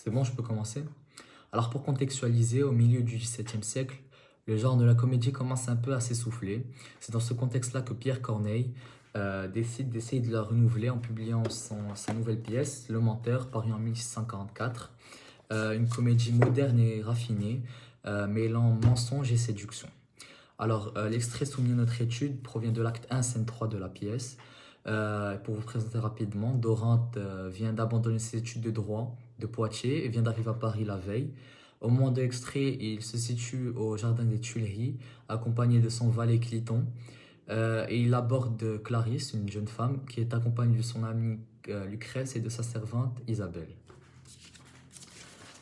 C'est bon, je peux commencer? Alors pour contextualiser, au milieu du XVIIe siècle, le genre de la comédie commence un peu à s'essouffler. C'est dans ce contexte-là que Pierre Corneille décide d'essayer de la renouveler en publiant sa nouvelle pièce, Le Menteur, paru en 1644. Une comédie moderne et raffinée, mêlant mensonge et séduction. Alors, l'extrait soumis à notre étude provient de l'acte 1, scène 3 de la pièce. Pour vous présenter rapidement, Dorante vient d'abandonner ses études de droit de Poitiers et vient d'arriver à Paris la veille. Au moment de l'extrait, il se situe au jardin des Tuileries, accompagné de son valet Cliton. Et il aborde Clarisse, une jeune femme, qui est accompagnée de son amie Lucrèce et de sa servante Isabelle.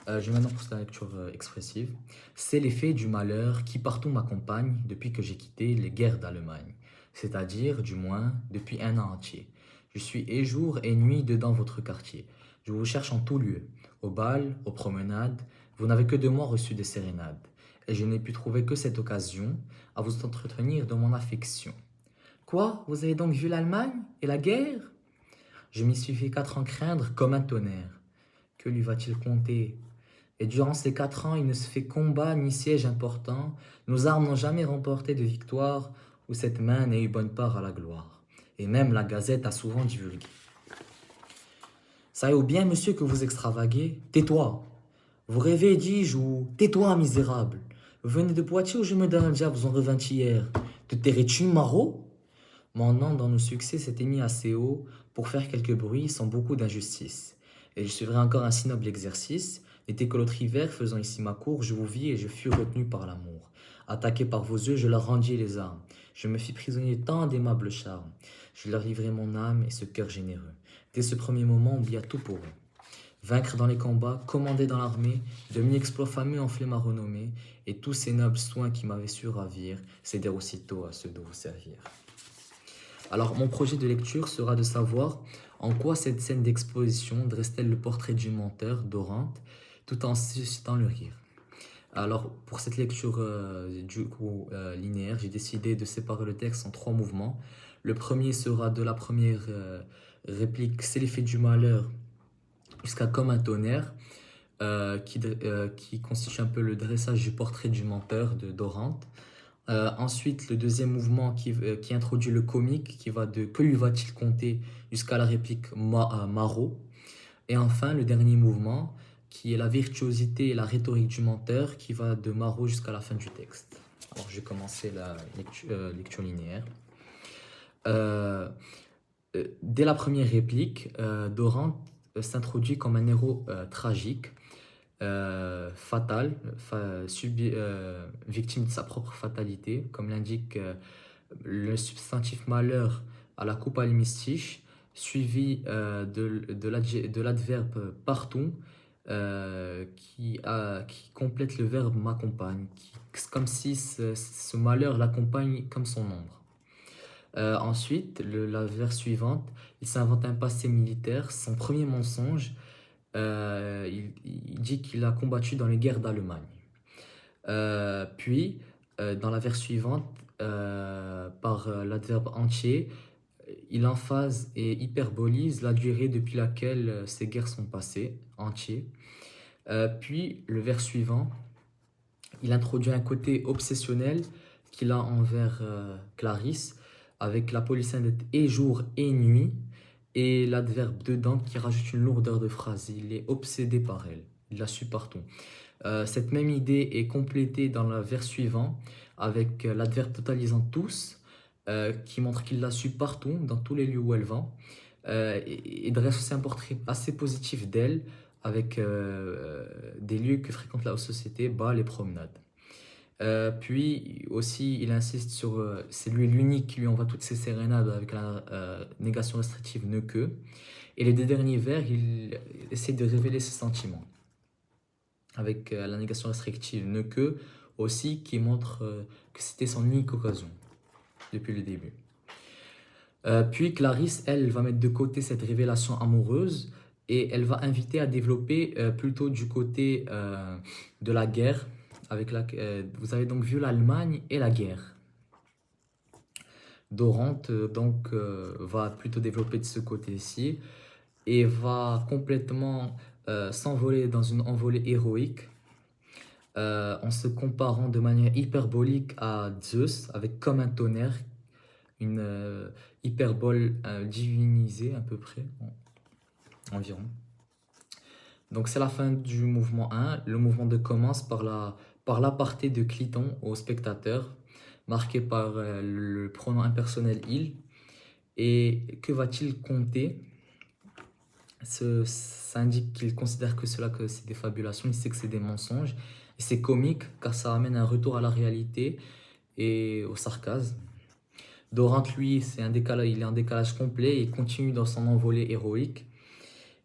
Je vais maintenant procéder à la lecture expressive. C'est l'effet du malheur qui partout m'accompagne depuis que j'ai quitté les guerres d'Allemagne, c'est-à-dire, du moins, depuis un an entier. Je suis et jour et nuit dedans votre quartier. Je vous cherche en tout lieu, au bal, aux promenades. Vous n'avez que de moi reçu des sérénades, et je n'ai pu trouver que cette occasion à vous entretenir de mon affection. Quoi? Vous avez donc vu l'Allemagne et la guerre? Je m'y suis fait 4 ans craindre comme un tonnerre. Que lui va-t-il compter? Et durant ces 4 ans, il ne se fait combat ni siège important. Nos armes n'ont jamais remporté de victoire, où cette main n'ait eu bonne part à la gloire. Et même la Gazette a souvent divulgué. Savez-vous bien, monsieur, que vous extravaguez? Tais-toi. Vous rêvez, dis-je, ou tais-toi, misérable. Vous venez de Poitiers ou je me donne un diable vous en revint hier? Te tairais-tu, maraud? Mon nom dans nos succès s'était mis assez haut pour faire quelques bruits sans beaucoup d'injustice. Et je suivrai encore un si noble exercice. N'était que l'autre hiver, faisant ici ma cour, je vous vis et je fus retenu par l'amour. Attaqué par vos yeux, je leur rendis les armes. Je me fis prisonnier tant d'aimables charmes. Je leur livrai mon âme et ce cœur généreux. Dès ce premier moment, on oublia tout pour eux. Vaincre dans les combats, commander dans l'armée, de mille exploits fameux enflaient ma renommée, et tous ces nobles soins qui m'avaient su ravir cédèrent aussitôt à ceux de vous servir. Alors, mon projet de lecture sera de savoir en quoi cette scène d'exposition dresse-t-elle le portrait du menteur, Dorante, tout en suscitant le rire. Alors, pour cette lecture linéaire, j'ai décidé de séparer le texte en 3 mouvements. Le premier sera de la première réplique, c'est l'effet du malheur, jusqu'à comme un tonnerre, qui constitue un peu le dressage du portrait du menteur de Dorante. Ensuite, le deuxième mouvement qui introduit le comique, qui va de que lui va-t-il compter jusqu'à la réplique Marot. Et enfin, le dernier mouvement, qui est la virtuosité et la rhétorique du menteur, qui va de Marot jusqu'à la fin du texte. Alors, je vais commencer la lecture linéaire. Dès la première réplique, Dorante s'introduit comme un héros tragique, fatal, victime de sa propre fatalité, comme l'indique le substantif malheur à la coupe à l'hémistiche, suivi de l'adverbe partout, qui complète le verbe m'accompagne, comme si ce malheur l'accompagne comme son ombre. Ensuite, la vers suivante, il s'invente un passé militaire, son premier mensonge. Il dit qu'il a combattu dans les guerres d'Allemagne. Puis, dans la vers suivante, par l'adverbe entier, il emphase et hyperbolise la durée depuis laquelle ces guerres sont passées, entier. Puis, le vers suivant, il introduit un côté obsessionnel qu'il a envers Clarisse, avec la polysynthèse et jour et nuit, et l'adverbe dedans qui rajoute une lourdeur de phrase. Il est obsédé par elle, il la suit partout. Cette même idée est complétée dans le vers suivant avec l'adverbe totalisant tous, qui montre qu'il la suit partout, dans tous les lieux où elle va, et dresse aussi un portrait assez positif d'elle, avec des lieux que fréquente la haute société, bals et promenades. Puis aussi, il insiste sur c'est lui l'unique qui lui envoie toutes ces sérénades avec la négation restrictive ne que. Et les 2 derniers vers, il essaie de révéler ses sentiments avec la négation restrictive ne que aussi, qui montre que c'était son unique occasion depuis le début. Puis Clarisse, elle, va mettre de côté cette révélation amoureuse et elle va inviter à développer plutôt du côté de la guerre. Vous avez donc vu l'Allemagne et la guerre. Dorante va plutôt développer de ce côté-ci et va complètement s'envoler dans une envolée héroïque en se comparant de manière hyperbolique à Zeus, avec comme un tonnerre, une hyperbole divinisée à peu près, environ. Donc c'est la fin du mouvement 1. Le mouvement 2 commence par l'aparté de Cliton au spectateur, marqué par le pronom impersonnel il. Et que va-t-il compter? Ça indique qu'il considère que c'est des fabulations, il sait que c'est des mensonges. Et c'est comique car ça amène un retour à la réalité et au sarcasme. Dorante, lui, il est en décalage complet et continue dans son envolée héroïque.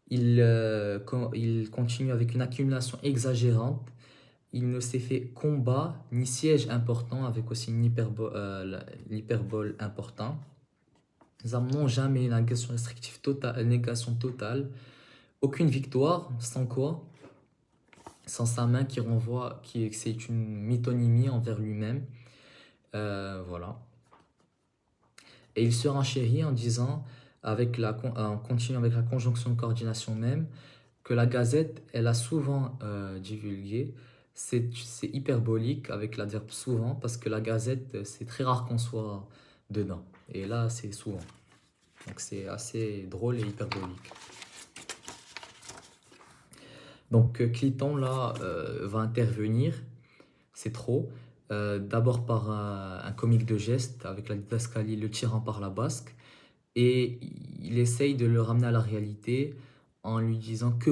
Il continue avec une accumulation exagérante. Il ne s'est fait combat ni siège important, avec aussi l'hyperbole important. Nous n'amenons jamais une négation restrictive totale, négation totale. Aucune victoire, sans quoi? Sans sa main qui renvoie, c'est une mythonymie envers lui-même. Voilà. Et il se renchérit en disant, en continuant avec la conjonction de coordination même, que la Gazette, elle a souvent divulgué. C'est hyperbolique avec l'adverbe souvent, parce que la Gazette, c'est très rare qu'on soit dedans. Et là, c'est souvent. Donc c'est assez drôle et hyperbolique. Donc Cliton, là, va intervenir. C'est trop. D'abord par un comique de geste, avec la didascalie le tirant par la basque. Et il essaye de le ramener à la réalité en lui disant que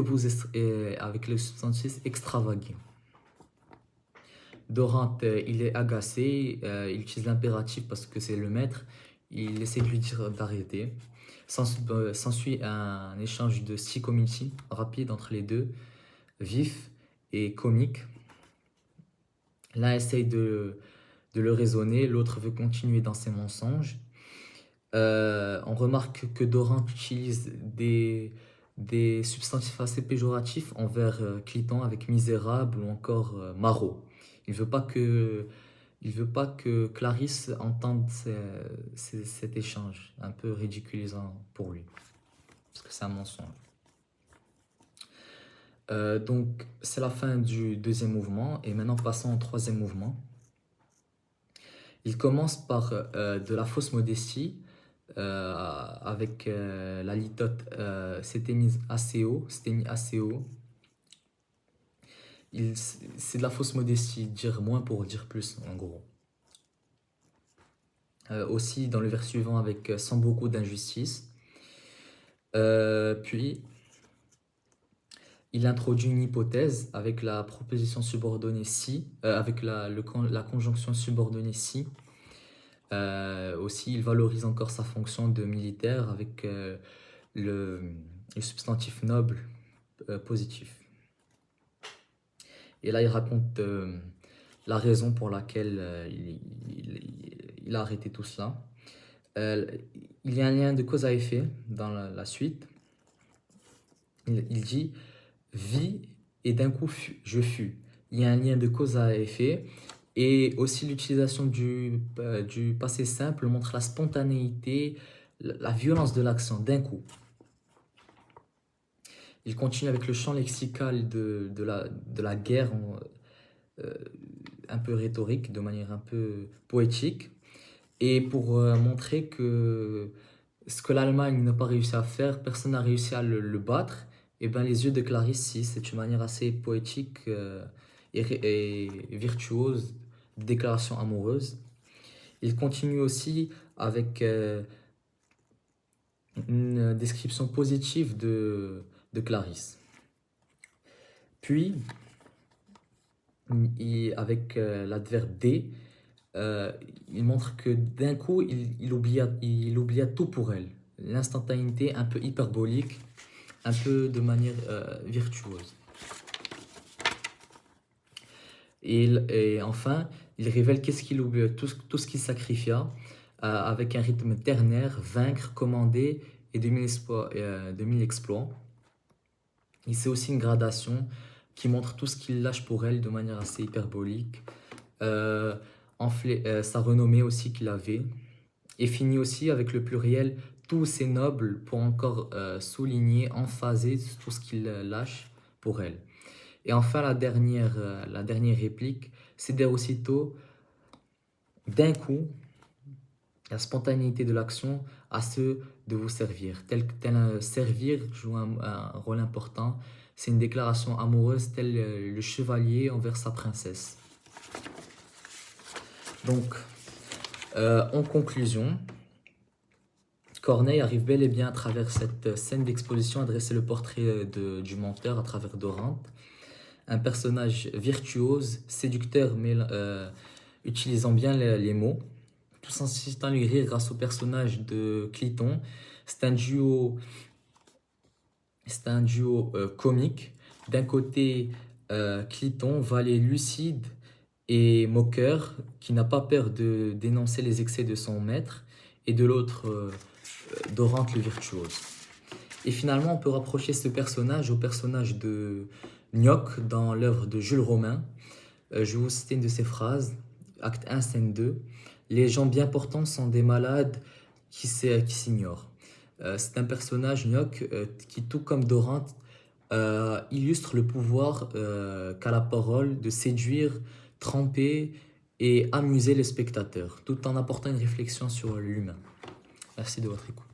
avec le substantif extravagué. Dorante, il est agacé, il utilise l'impératif parce que c'est le maître, il essaie de lui dire d'arrêter. S'ensuit un échange de psychométie rapide entre les deux, vif et comique. L'un essaye de le raisonner, l'autre veut continuer dans ses mensonges. On remarque que Dorante utilise des substantifs assez péjoratifs envers Cliton avec misérable ou encore maraud. Il veut pas que Clarisse entende cet échange un peu ridiculisant pour lui, parce que c'est un mensonge. Donc c'est la fin du deuxième mouvement et maintenant passons au troisième mouvement. Il commence par de la fausse modestie avec la litote s'était mise assez haut, s'était mis assez haut. C'est de la fausse modestie, dire moins pour dire plus en gros. Aussi dans le vers suivant avec sans beaucoup d'injustice. Puis il introduit une hypothèse avec la proposition subordonnée si, avec la conjonction subordonnée si. Aussi, il valorise encore sa fonction de militaire avec le substantif noble positif. Et là, il raconte la raison pour laquelle il a arrêté tout cela. Il y a un lien de cause à effet dans la suite. Il dit « vis et d'un coup je fus ». Il y a un lien de cause à effet. Et aussi l'utilisation du passé simple montre la spontanéité, la violence de l'action d'un coup. Il continue avec le champ lexical de la guerre, un peu rhétorique, de manière un peu poétique. Et pour montrer que ce que l'Allemagne n'a pas réussi à faire, personne n'a réussi à le battre, et ben les yeux de Clarisse, si, c'est une manière assez poétique et virtuose de déclaration amoureuse. Il continue aussi avec une description positive de Clarisse. Puis, avec l'adverbe D, il montre que d'un coup, il oublia tout pour elle. L'instantanéité un peu hyperbolique, un peu de manière virtuose. Et enfin, il révèle qu'est-ce qu'il oublie, tout ce qu'il sacrifia, avec un rythme ternaire, vaincre, commander et 2000 exploits. Et c'est aussi une gradation qui montre tout ce qu'il lâche pour elle de manière assez hyperbolique. Sa renommée aussi qu'il avait. Et finit aussi avec le pluriel tous ces nobles pour encore souligner, emphaser tout ce qu'il lâche pour elle. Et enfin, la dernière réplique, cédèrent aussitôt, d'un coup, la spontanéité de l'action à ceux de vous servir. Tel un servir joue un rôle important. C'est une déclaration amoureuse, tel le chevalier envers sa princesse. Donc, en conclusion, Corneille arrive bel et bien à travers cette scène d'exposition à dresser le portrait du menteur à travers Dorante. Un personnage virtuose, séducteur, mais utilisant bien les mots, tout en suscitant lui rire grâce au personnage de Cliton. C'est un duo comique. D'un côté, Cliton, valet lucide et moqueur, qui n'a pas peur de dénoncer les excès de son maître, et de l'autre, Dorante le virtuose. Et finalement, on peut rapprocher ce personnage au personnage de Gnoc dans l'œuvre de Jules Romain. Je vais vous citer une de ses phrases, acte 1, scène 2. Les gens bien portants sont des malades qui s'ignorent. C'est un personnage, Gnoc, qui, tout comme Dorante, illustre le pouvoir qu'a la parole de séduire, tromper et amuser les spectateurs, tout en apportant une réflexion sur l'humain. Merci de votre écoute.